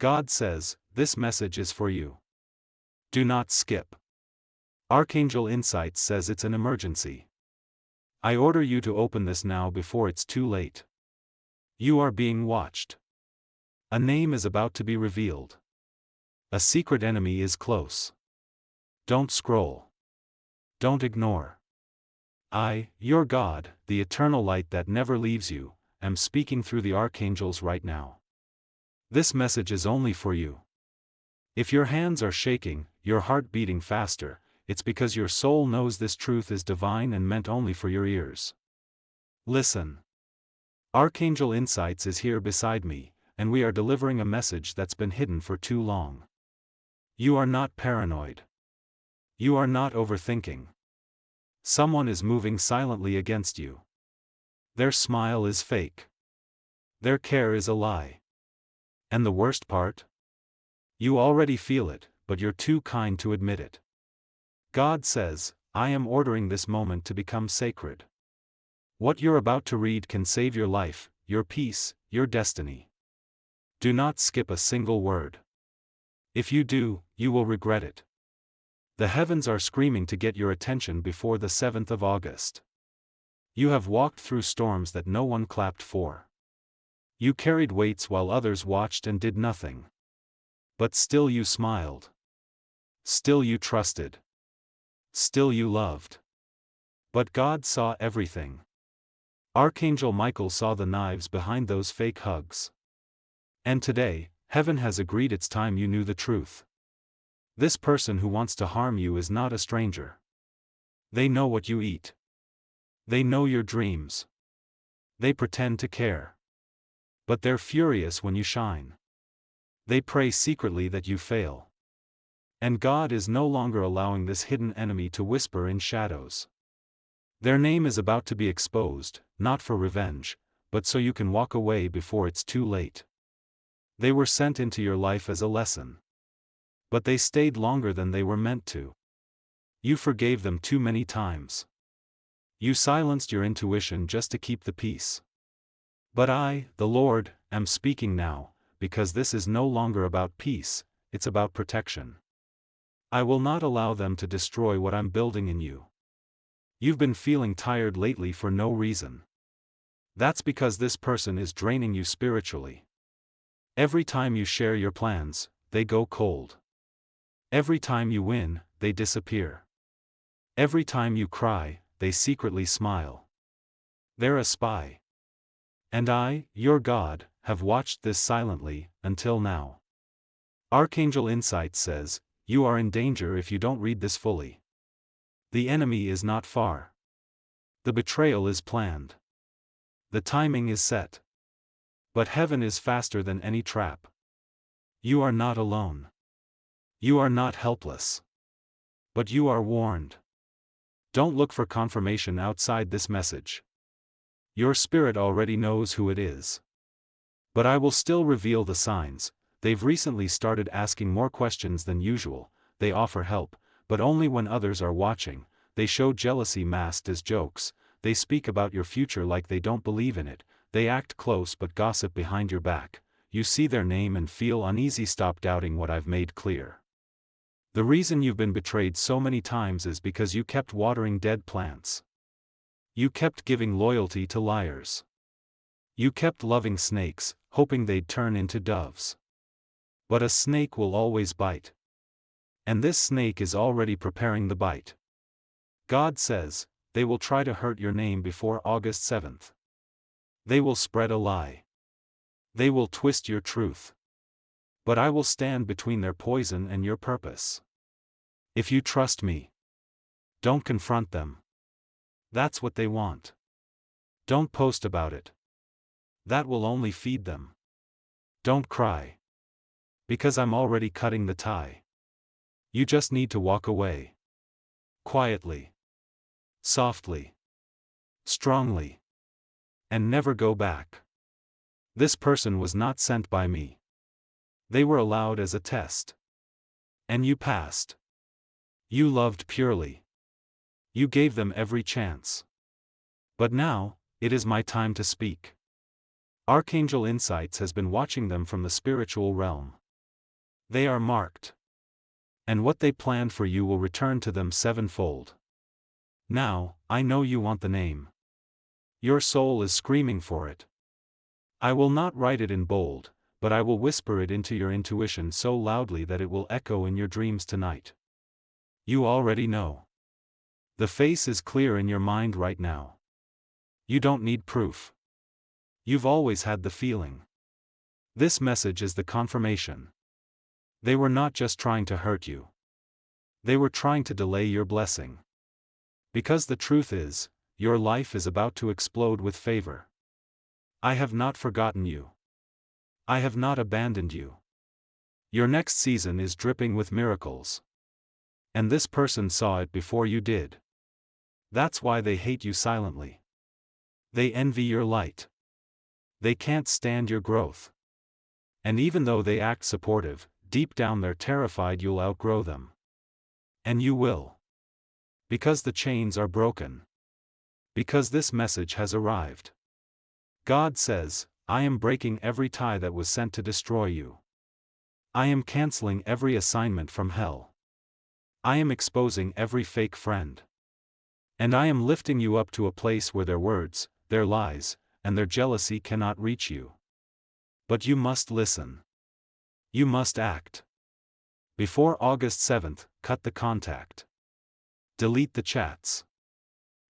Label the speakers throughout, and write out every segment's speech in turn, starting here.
Speaker 1: God says, this message is for you. Do not skip. Archangel Insights says it's an emergency. I order you to open this now before it's too late. You are being watched. A name is about to be revealed. A secret enemy is close. Don't scroll. Don't ignore. I, your God, the eternal light that never leaves you, am speaking through the archangels right now. This message is only for you. If your hands are shaking, your heart beating faster, it's because your soul knows this truth is divine and meant only for your ears. Listen. Archangel Insights is here beside me, and we are delivering a message that's been hidden for too long. You are not paranoid. You are not overthinking. Someone is moving silently against you. Their smile is fake. Their care is a lie. And the worst part? You already feel it, but you're too kind to admit it. God says, I am ordering this moment to become sacred. What you're about to read can save your life, your peace, your destiny. Do not skip a single word. If you do, you will regret it. The heavens are screaming to get your attention before the 7th of August. You have walked through storms that no one clapped for. You carried weights while others watched and did nothing. But still you smiled. Still you trusted. Still you loved. But God saw everything. Archangel Michael saw the knives behind those fake hugs. And today, heaven has agreed it's time you knew the truth. This person who wants to harm you is not a stranger. They know what you eat. They know your dreams. They pretend to care. But they're furious when you shine. They pray secretly that you fail. And God is no longer allowing this hidden enemy to whisper in shadows. Their name is about to be exposed, not for revenge, but so you can walk away before it's too late. They were sent into your life as a lesson. But they stayed longer than they were meant to. You forgave them too many times. You silenced your intuition just to keep the peace. But I, the Lord, am speaking now, because this is no longer about peace, it's about protection. I will not allow them to destroy what I'm building in you. You've been feeling tired lately for no reason. That's because this person is draining you spiritually. Every time you share your plans, they go cold. Every time you win, they disappear. Every time you cry, they secretly smile. They're a spy. And I, your God, have watched this silently, until now. Archangel Insights says, you are in danger if you don't read this fully. The enemy is not far. The betrayal is planned. The timing is set. But heaven is faster than any trap. You are not alone. You are not helpless. But you are warned. Don't look for confirmation outside this message. Your spirit already knows who it is. But I will still reveal the signs. They've recently started asking more questions than usual. They offer help, but only when others are watching. They show jealousy masked as jokes. They speak about your future like they don't believe in it. They act close but gossip behind your back. You see their name and feel uneasy. Stop doubting what I've made clear. The reason you've been betrayed so many times is because you kept watering dead plants. You kept giving loyalty to liars. You kept loving snakes, hoping they'd turn into doves. But a snake will always bite. And this snake is already preparing the bite. God says, they will try to hurt your name before August 7th. They will spread a lie. They will twist your truth. But I will stand between their poison and your purpose. If you trust me, don't confront them. That's what they want. Don't post about it. That will only feed them. Don't cry. Because I'm already cutting the tie. You just need to walk away. Quietly. Softly. Strongly. And never go back. This person was not sent by me. They were allowed as a test. And you passed. You loved purely. You gave them every chance. But now, it is my time to speak. Archangel Insights has been watching them from the spiritual realm. They are marked. And what they planned for you will return to them sevenfold. Now, I know you want the name. Your soul is screaming for it. I will not write it in bold, but I will whisper it into your intuition so loudly that it will echo in your dreams tonight. You already know. The face is clear in your mind right now. You don't need proof. You've always had the feeling. This message is the confirmation. They were not just trying to hurt you. They were trying to delay your blessing. Because the truth is, your life is about to explode with favor. I have not forgotten you. I have not abandoned you. Your next season is dripping with miracles. And this person saw it before you did. That's why they hate you silently. They envy your light. They can't stand your growth. And even though they act supportive, deep down they're terrified you'll outgrow them. And you will. Because the chains are broken. Because this message has arrived. God says, I am breaking every tie that was sent to destroy you. I am canceling every assignment from hell. I am exposing every fake friend. And I am lifting you up to a place where their words, their lies, and their jealousy cannot reach you. But you must listen. You must act. Before August 7th, cut the contact. Delete the chats.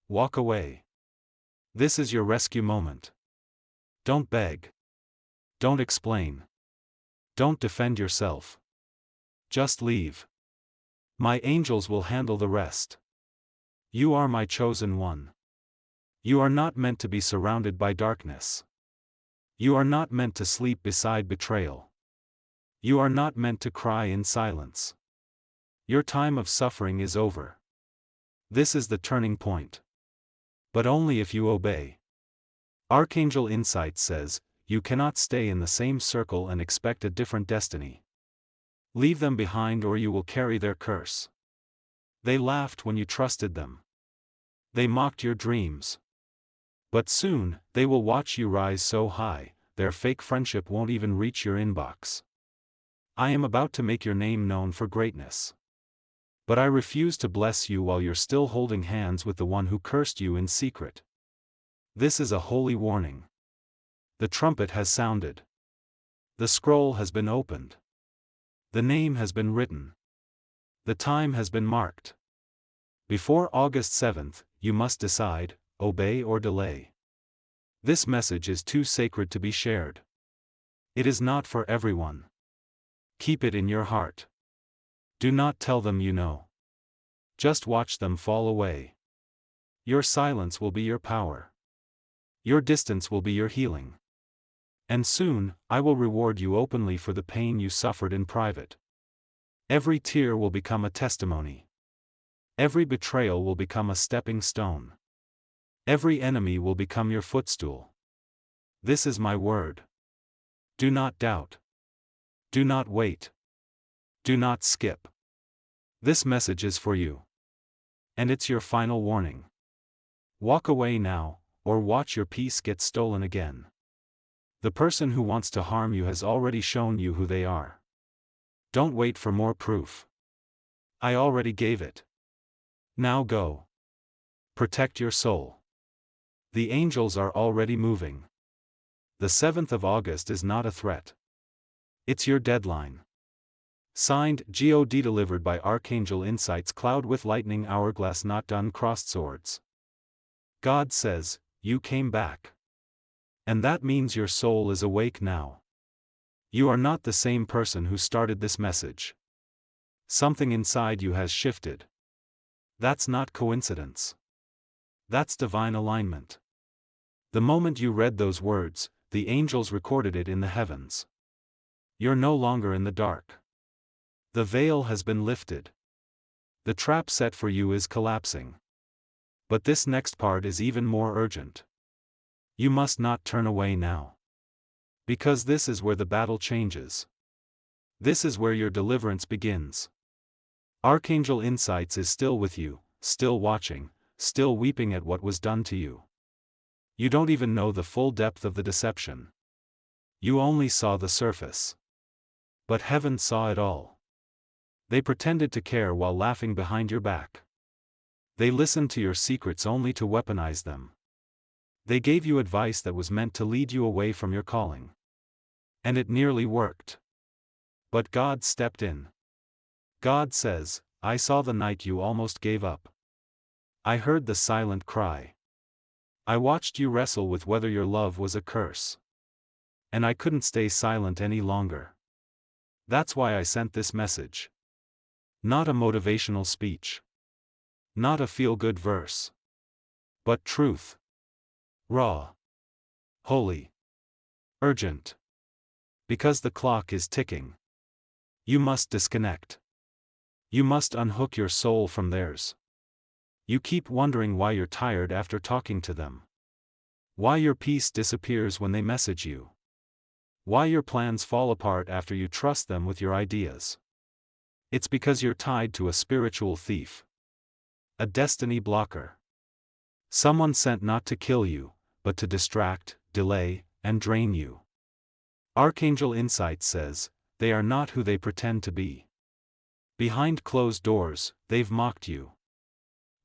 Speaker 1: Walk away. This is your rescue moment. Don't beg. Don't explain. Don't defend yourself. Just leave. My angels will handle the rest. You are my chosen one. You are not meant to be surrounded by darkness. You are not meant to sleep beside betrayal. You are not meant to cry in silence. Your time of suffering is over. This is the turning point. But only if you obey. Archangel Insights says, you cannot stay in the same circle and expect a different destiny. Leave them behind or you will carry their curse. They laughed when you trusted them. They mocked your dreams. But soon, they will watch you rise so high, their fake friendship won't even reach your inbox. I am about to make your name known for greatness. But I refuse to bless you while you're still holding hands with the one who cursed you in secret. This is a holy warning. The trumpet has sounded. The scroll has been opened. The name has been written. The time has been marked. Before August 7th, you must decide, obey or delay. This message is too sacred to be shared. It is not for everyone. Keep it in your heart. Do not tell them you know. Just watch them fall away. Your silence will be your power. Your distance will be your healing. And soon, I will reward you openly for the pain you suffered in private. Every tear will become a testimony. Every betrayal will become a stepping stone. Every enemy will become your footstool. This is my word. Do not doubt. Do not wait. Do not skip. This message is for you. And it's your final warning. Walk away now, or watch your peace get stolen again. The person who wants to harm you has already shown you who they are. Don't wait for more proof. I already gave it. Now go. Protect your soul. The angels are already moving. The 7th of August is not a threat. It's your deadline. Signed, God delivered by Archangel Insights. Cloud with lightning, hourglass, not done, crossed swords. God says, you came back. And that means your soul is awake now. You are not the same person who started this message. Something inside you has shifted. That's not coincidence. That's divine alignment. The moment you read those words, the angels recorded it in the heavens. You're no longer in the dark. The veil has been lifted. The trap set for you is collapsing. But this next part is even more urgent. You must not turn away now. Because this is where the battle changes. This is where your deliverance begins. Archangel Insights is still with you, still watching, still weeping at what was done to you. You don't even know the full depth of the deception. You only saw the surface. But heaven saw it all. They pretended to care while laughing behind your back. They listened to your secrets only to weaponize them. They gave you advice that was meant to lead you away from your calling. And it nearly worked. But God stepped in. God says, I saw the night you almost gave up. I heard the silent cry. I watched you wrestle with whether your love was a curse. And I couldn't stay silent any longer. That's why I sent this message. Not a motivational speech. Not a feel-good verse. But truth. Raw. Holy. Urgent. Because the clock is ticking. You must disconnect. You must unhook your soul from theirs. You keep wondering why you're tired after talking to them. Why your peace disappears when they message you. Why your plans fall apart after you trust them with your ideas. It's because you're tied to a spiritual thief. A destiny blocker. Someone sent not to kill you, but to distract, delay, and drain you. Archangel Insights says, they are not who they pretend to be. Behind closed doors, they've mocked you.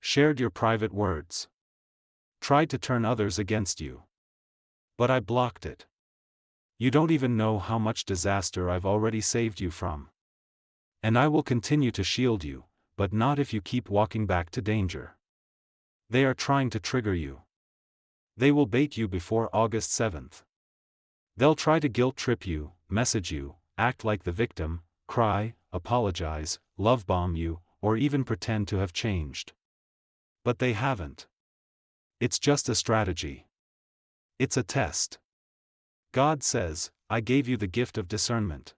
Speaker 1: Shared your private words. Tried to turn others against you. But I blocked it. You don't even know how much disaster I've already saved you from. And I will continue to shield you, but not if you keep walking back to danger. They are trying to trigger you. They will bait you before August 7th. They'll try to guilt-trip you, message you, act like the victim, cry, apologize, love-bomb you, or even pretend to have changed. But they haven't. It's just a strategy. It's a test. God says, I gave you the gift of discernment.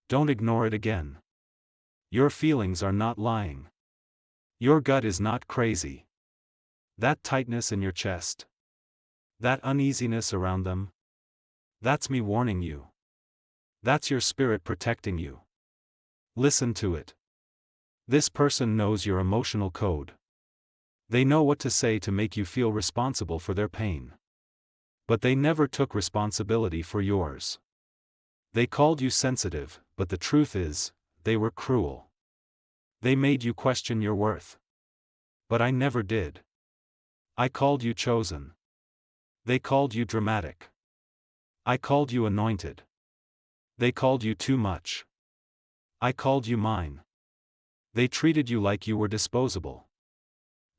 Speaker 1: Don't ignore it again. Your feelings are not lying. Your gut is not crazy. That tightness in your chest. That uneasiness around them. That's me warning you. That's your spirit protecting you. Listen to it. This person knows your emotional code. They know what to say to make you feel responsible for their pain. But they never took responsibility for yours. They called you sensitive, but the truth is, they were cruel. They made you question your worth. But I never did. I called you chosen. They called you dramatic. I called you anointed. They called you too much. I called you mine. They treated you like you were disposable.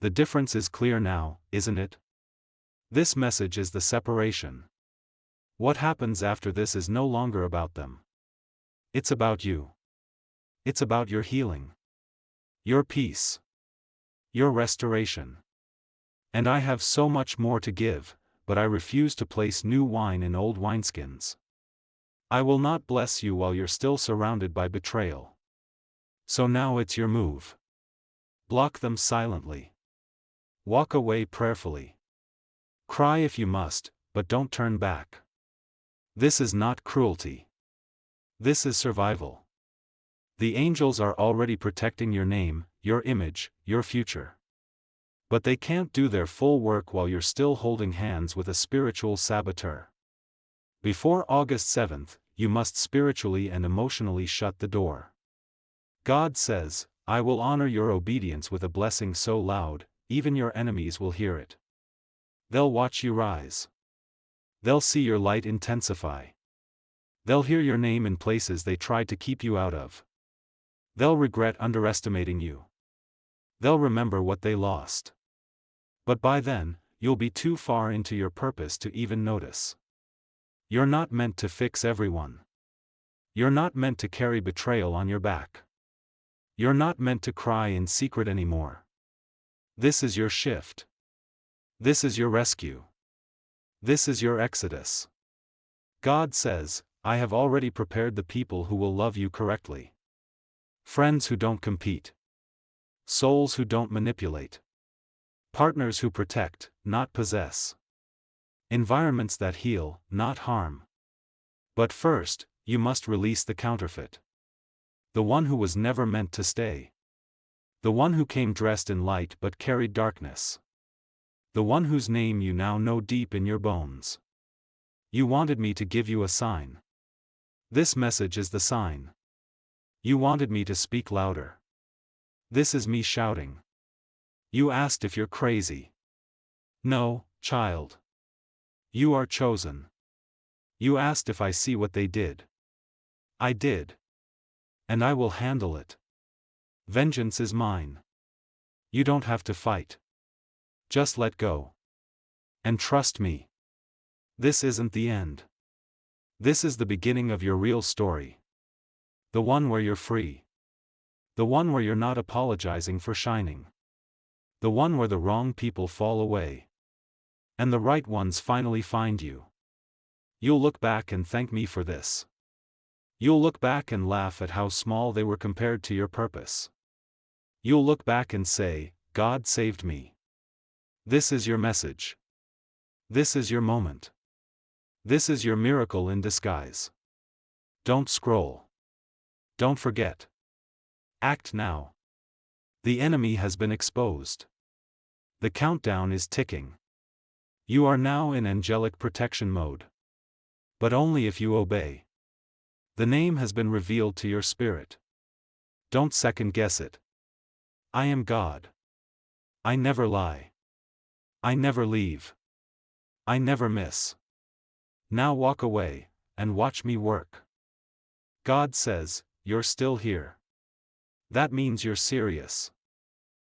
Speaker 1: The difference is clear now, isn't it? This message is the separation. What happens after this is no longer about them. It's about you. It's about your healing. Your peace. Your restoration. And I have so much more to give, but I refuse to place new wine in old wineskins. I will not bless you while you're still surrounded by betrayal. So now it's your move. Block them silently. Walk away prayerfully. Cry if you must, but don't turn back. This is not cruelty. This is survival. The angels are already protecting your name, your image, your future. But they can't do their full work while you're still holding hands with a spiritual saboteur. Before August 7th, you must spiritually and emotionally shut the door. God says, I will honor your obedience with a blessing so loud, even your enemies will hear it. They'll watch you rise. They'll see your light intensify. They'll hear your name in places they tried to keep you out of. They'll regret underestimating you. They'll remember what they lost. But by then, you'll be too far into your purpose to even notice. You're not meant to fix everyone. You're not meant to carry betrayal on your back. You're not meant to cry in secret anymore. This is your shift. This is your rescue. This is your exodus. God says, I have already prepared the people who will love you correctly. Friends who don't compete. Souls who don't manipulate. Partners who protect, not possess. Environments that heal, not harm. But first, you must release the counterfeit. The one who was never meant to stay. The one who came dressed in light but carried darkness. The one whose name you now know deep in your bones. You wanted me to give you a sign. This message is the sign. You wanted me to speak louder. This is me shouting. You asked if you're crazy. No, child. You are chosen. You asked if I see what they did. I did. And I will handle it. Vengeance is mine. You don't have to fight. Just let go. And trust me. This isn't the end. This is the beginning of your real story. The one where you're free. The one where you're not apologizing for shining. The one where the wrong people fall away. And the right ones finally find you. You'll look back and thank me for this. You'll look back and laugh at how small they were compared to your purpose. You'll look back and say, God saved me. This is your message. This is your moment. This is your miracle in disguise. Don't scroll. Don't forget. Act now. The enemy has been exposed. The countdown is ticking. You are now in angelic protection mode. But only if you obey. The name has been revealed to your spirit. Don't second guess it. I am God. I never lie. I never leave. I never miss. Now walk away, and watch me work. God says, you're still here. That means you're serious.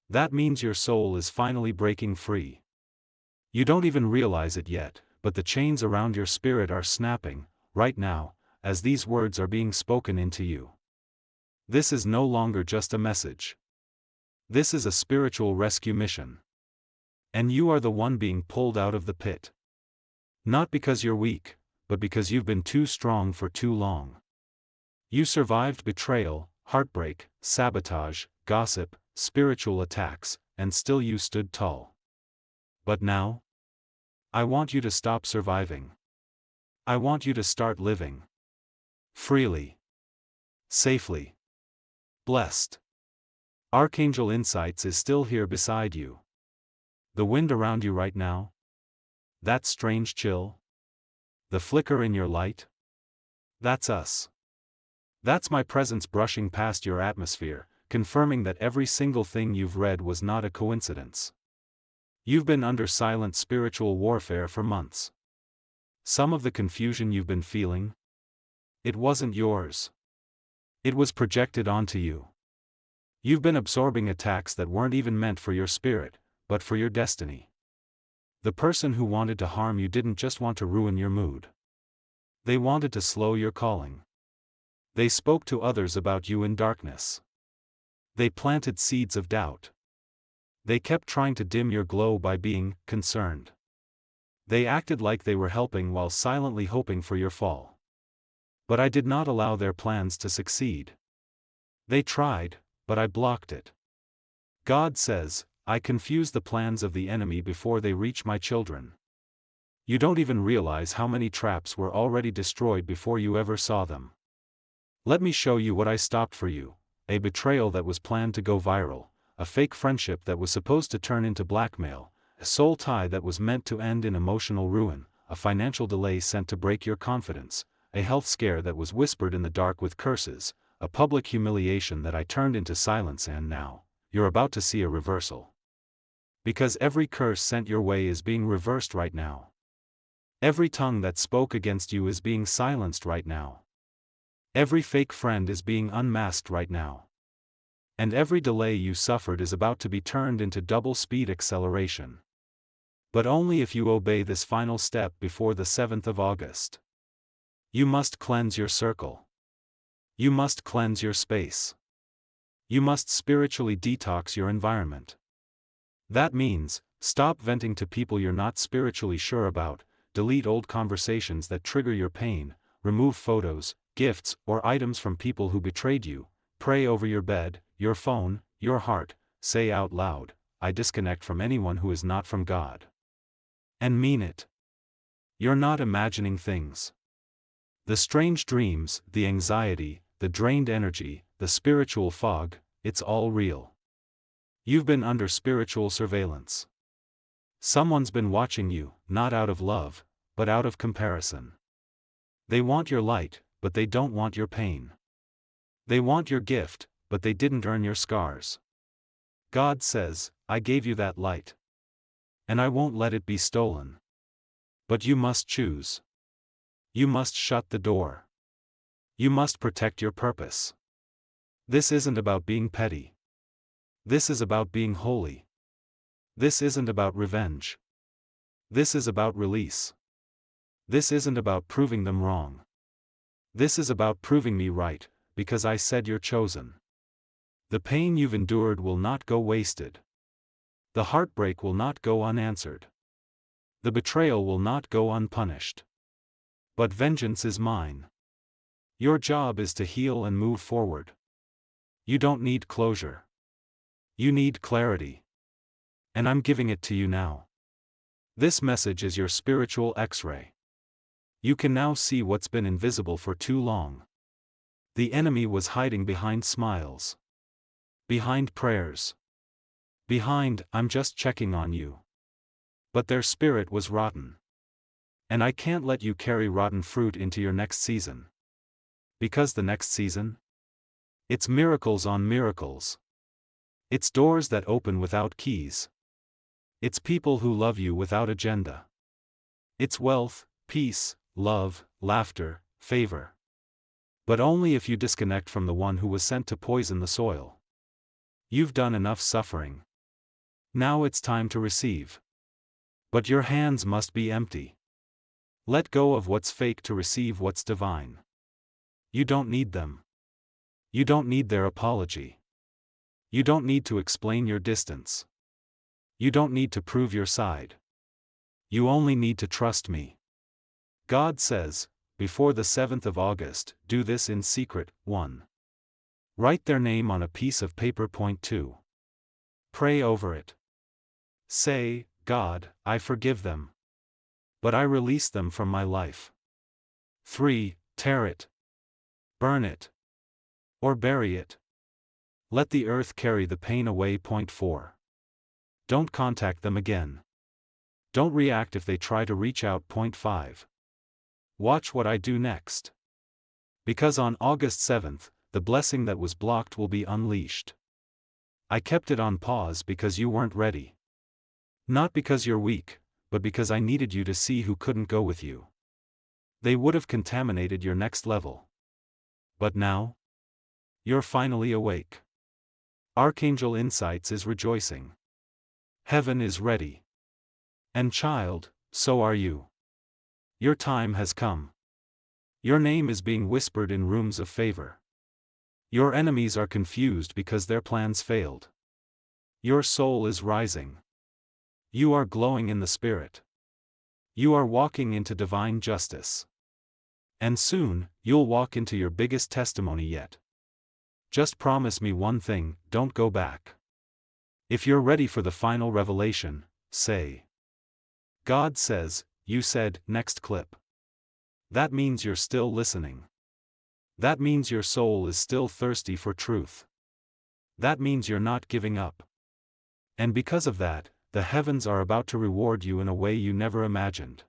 Speaker 1: That means your soul is finally breaking free. You don't even realize it yet, but the chains around your spirit are snapping, right now, as these words are being spoken into you. This is no longer just a message. This is a spiritual rescue mission. And you are the one being pulled out of the pit. Not because you're weak, but because you've been too strong for too long. You survived betrayal, heartbreak, sabotage, gossip, spiritual attacks, and still you stood tall. But now? I want you to stop surviving. I want you to start living. Freely. Safely. Blessed. Archangel Insights is still here beside you. The wind around you right now? That strange chill? The flicker in your light? That's us. That's my presence brushing past your atmosphere, confirming that every single thing you've read was not a coincidence. You've been under silent spiritual warfare for months. Some of the confusion you've been feeling? It wasn't yours. It was projected onto you. You've been absorbing attacks that weren't even meant for your spirit, but for your destiny. The person who wanted to harm you didn't just want to ruin your mood. They wanted to slow your calling. They spoke to others about you in darkness. They planted seeds of doubt. They kept trying to dim your glow by being concerned. They acted like they were helping while silently hoping for your fall. But I did not allow their plans to succeed. They tried, but I blocked it. God says, I confuse the plans of the enemy before they reach my children. You don't even realize how many traps were already destroyed before you ever saw them. Let me show you what I stopped for you: a betrayal that was planned to go viral, a fake friendship that was supposed to turn into blackmail, a soul tie that was meant to end in emotional ruin, a financial delay sent to break your confidence, a health scare that was whispered in the dark with curses, a public humiliation that I turned into silence, and now, you're about to see a reversal. Because every curse sent your way is being reversed right now. Every tongue that spoke against you is being silenced right now. Every fake friend is being unmasked right now. And every delay you suffered is about to be turned into double-speed acceleration. But only if you obey this final step before the 7th of August. You must cleanse your circle. You must cleanse your space. You must spiritually detox your environment. That means, stop venting to people you're not spiritually sure about, delete old conversations that trigger your pain, remove photos, gifts, or items from people who betrayed you, pray over your bed, your phone, your heart, say out loud, I disconnect from anyone who is not from God. And mean it. You're not imagining things. The strange dreams, the anxiety, the drained energy, the spiritual fog, it's all real. You've been under spiritual surveillance. Someone's been watching you, not out of love, but out of comparison. They want your light, but they don't want your pain. They want your gift, but they didn't earn your scars. God says, I gave you that light. And I won't let it be stolen. But you must choose. You must shut the door. You must protect your purpose. This isn't about being petty. This is about being holy. This isn't about revenge. This is about release. This isn't about proving them wrong. This is about proving me right, because I said you're chosen. The pain you've endured will not go wasted. The heartbreak will not go unanswered. The betrayal will not go unpunished. But vengeance is mine. Your job is to heal and move forward. You don't need closure. You need clarity. And I'm giving it to you now. This message is your spiritual X-ray. You can now see what's been invisible for too long. The enemy was hiding behind smiles. Behind prayers. Behind, I'm just checking on you. But their spirit was rotten. And I can't let you carry rotten fruit into your next season. Because the next season? It's miracles on miracles. It's doors that open without keys. It's people who love you without agenda. It's wealth, peace, love, laughter, favor. But only if you disconnect from the one who was sent to poison the soil. You've done enough suffering. Now it's time to receive. But your hands must be empty. Let go of what's fake to receive what's divine. You don't need them. You don't need their apology. You don't need to explain your distance. You don't need to prove your side. You only need to trust me. God says, before the 7th of August, do this in secret. 1. Write their name on a piece of paper. 2. Pray over it. Say, God, I forgive them. But I release them from my life. 3. Tear it. Burn it. Or bury it. Let the earth carry the pain away. 4. Don't contact them again. Don't react if they try to reach out. 5. Watch what I do next. Because on August 7th, the blessing that was blocked will be unleashed. I kept it on pause because you weren't ready. Not because you're weak, but because I needed you to see who couldn't go with you. They would have contaminated your next level. But now? You're finally awake. Archangel Insights is rejoicing. Heaven is ready. And child, so are you. Your time has come. Your name is being whispered in rooms of favor. Your enemies are confused because their plans failed. Your soul is rising. You are glowing in the spirit. You are walking into divine justice. And soon, you'll walk into your biggest testimony yet. Just promise me one thing, don't go back. If you're ready for the final revelation, say. God says, you said, next clip. That means you're still listening. That means your soul is still thirsty for truth. That means you're not giving up. And because of that, the heavens are about to reward you in a way you never imagined.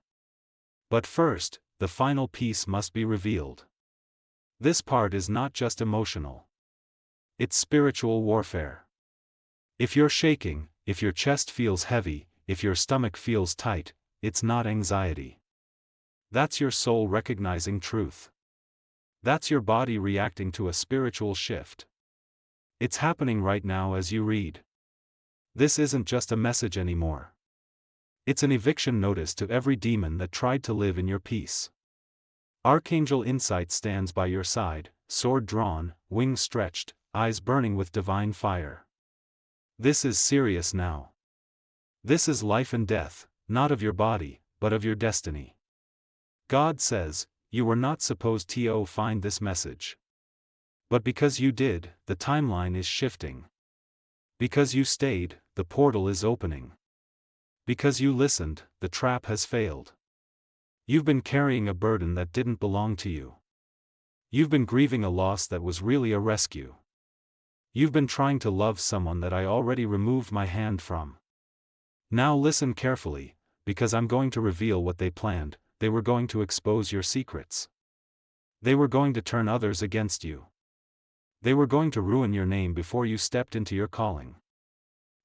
Speaker 1: But first, the final piece must be revealed. This part is not just emotional. It's spiritual warfare. If you're shaking, if your chest feels heavy, if your stomach feels tight, it's not anxiety. That's your soul recognizing truth. That's your body reacting to a spiritual shift. It's happening right now as you read. This isn't just a message anymore. It's an eviction notice to every demon that tried to live in your peace. Archangel Insight stands by your side, sword drawn, wings stretched, eyes burning with divine fire. This is serious now. This is life and death, not of your body, but of your destiny. God says, you were not supposed to find this message. But because you did, the timeline is shifting. Because you stayed, the portal is opening. Because you listened, the trap has failed. You've been carrying a burden that didn't belong to you. You've been grieving a loss that was really a rescue. You've been trying to love someone that I already removed my hand from. Now listen carefully, because I'm going to reveal what they planned. They were going to expose your secrets. They were going to turn others against you. They were going to ruin your name before you stepped into your calling.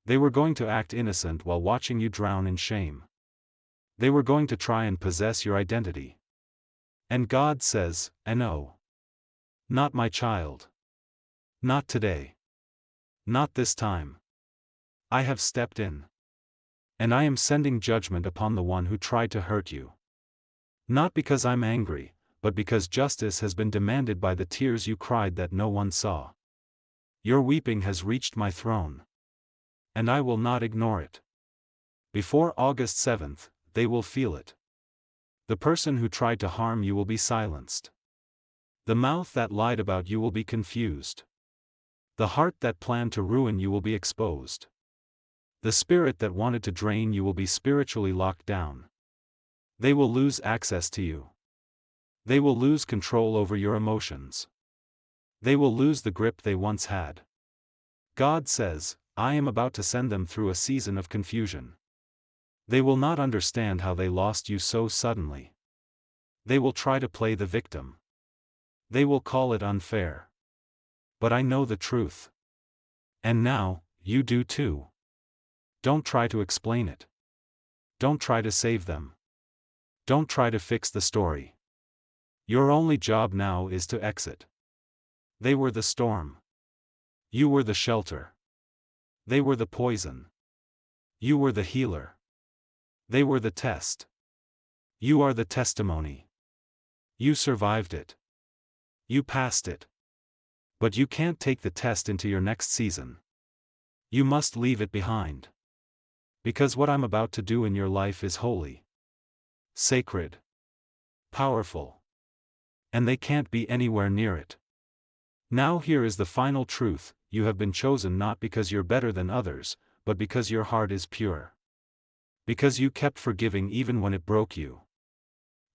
Speaker 1: They were going to act innocent while watching you drown in shame. They were going to try and possess your identity. And God says, "No. Not my child. Not today. Not this time. I have stepped in. And I am sending judgment upon the one who tried to hurt you. Not because I'm angry, but because justice has been demanded by the tears you cried that no one saw. Your weeping has reached my throne. And I will not ignore it. Before August 7th, they will feel it. The person who tried to harm you will be silenced. The mouth that lied about you will be confused. The heart that planned to ruin you will be exposed. The spirit that wanted to drain you will be spiritually locked down. They will lose access to you. They will lose control over your emotions. They will lose the grip they once had. God says, I am about to send them through a season of confusion. They will not understand how they lost you so suddenly. They will try to play the victim. They will call it unfair. But I know the truth. And now, you do too. Don't try to explain it. Don't try to save them. Don't try to fix the story. Your only job now is to exit. They were the storm. You were the shelter. They were the poison. You were the healer. They were the test. You are the testimony. You survived it. You passed it. But you can't take the test into your next season. You must leave it behind. Because what I'm about to do in your life is holy, sacred, powerful. And they can't be anywhere near it. Now here is the final truth: you have been chosen not because you're better than others, but because your heart is pure. Because you kept forgiving even when it broke you.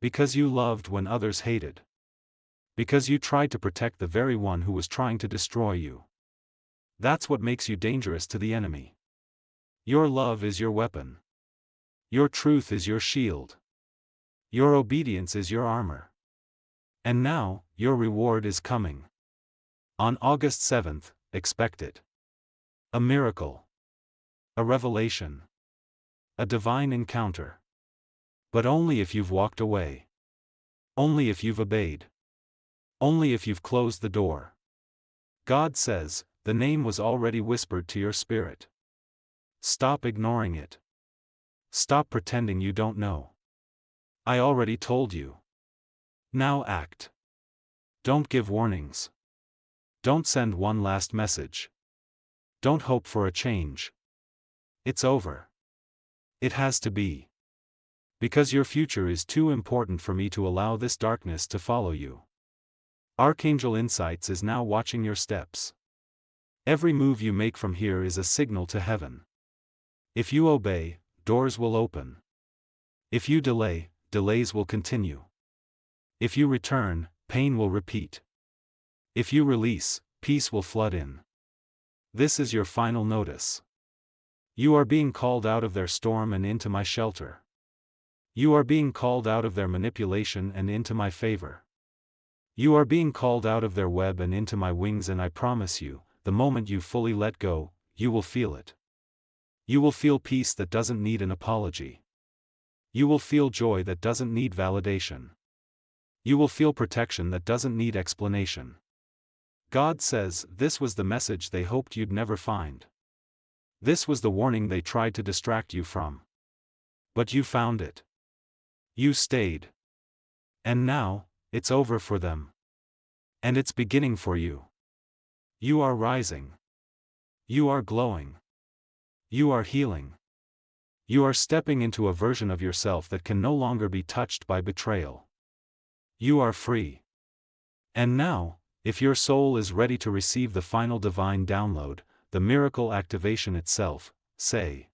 Speaker 1: Because you loved when others hated. Because you tried to protect the very one who was trying to destroy you. That's what makes you dangerous to the enemy. Your love is your weapon. Your truth is your shield. Your obedience is your armor. And now, your reward is coming. On August 7th, expect it. A miracle. A revelation. A divine encounter. But only if you've walked away. Only if you've obeyed. Only if you've closed the door. God says, the name was already whispered to your spirit. Stop ignoring it. Stop pretending you don't know. I already told you. Now act. Don't give warnings. Don't send one last message. Don't hope for a change. It's over. It has to be. Because your future is too important for me to allow this darkness to follow you. Archangel Insights is now watching your steps. Every move you make from here is a signal to heaven. If you obey, doors will open. If you delay, delays will continue. If you return, pain will repeat. If you release, peace will flood in. This is your final notice. You are being called out of their storm and into my shelter. You are being called out of their manipulation and into my favor. You are being called out of their web and into my wings, and I promise you, the moment you fully let go, you will feel it. You will feel peace that doesn't need an apology. You will feel joy that doesn't need validation. You will feel protection that doesn't need explanation. God says, this was the message they hoped you'd never find. This was the warning they tried to distract you from. But you found it. You stayed. And now, it's over for them. And it's beginning for you. You are rising. You are glowing. You are healing. You are stepping into a version of yourself that can no longer be touched by betrayal. You are free. And now, if your soul is ready to receive the final divine download, the miracle activation itself, say,